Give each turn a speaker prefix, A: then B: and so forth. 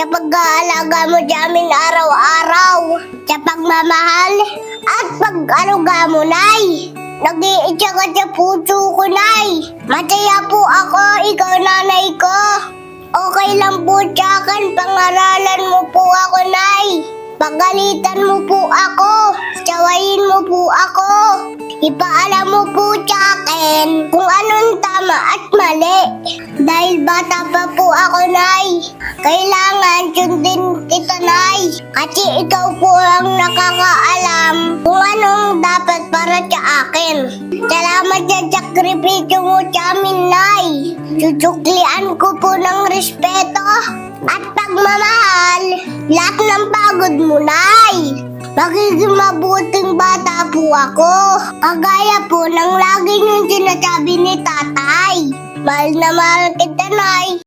A: sa pag-aalaga mo sa amin araw-araw, sa pagmamahal at pag-aruga mo, Nay. Nag-iitsa ka sa puso ko, Nay. Masaya po ako, ikaw nanay ko. Okay lang po sa akin, pangaralan mo po ako, Nay. Pagalitan mo po ako, tsawayin mo po ako. Ipaalam mo po sa akin kung anong tama at mali. Dahil bata pa po ako, Nay. Kailangan sundin kita, Nay. Kasi ikaw po ang nakakaalam kung anong dapat para sa akin. Salamat sa sakripisyo mo sa amin, Nay. Susuklian ko po ng respeto at pagmamahal lahat ng pagod mo, Nay. Magiging mabuting bata po ako. Kagaya po ng lagi niyong sinasabi ni tatay. Mahal na mahal kita, Nay.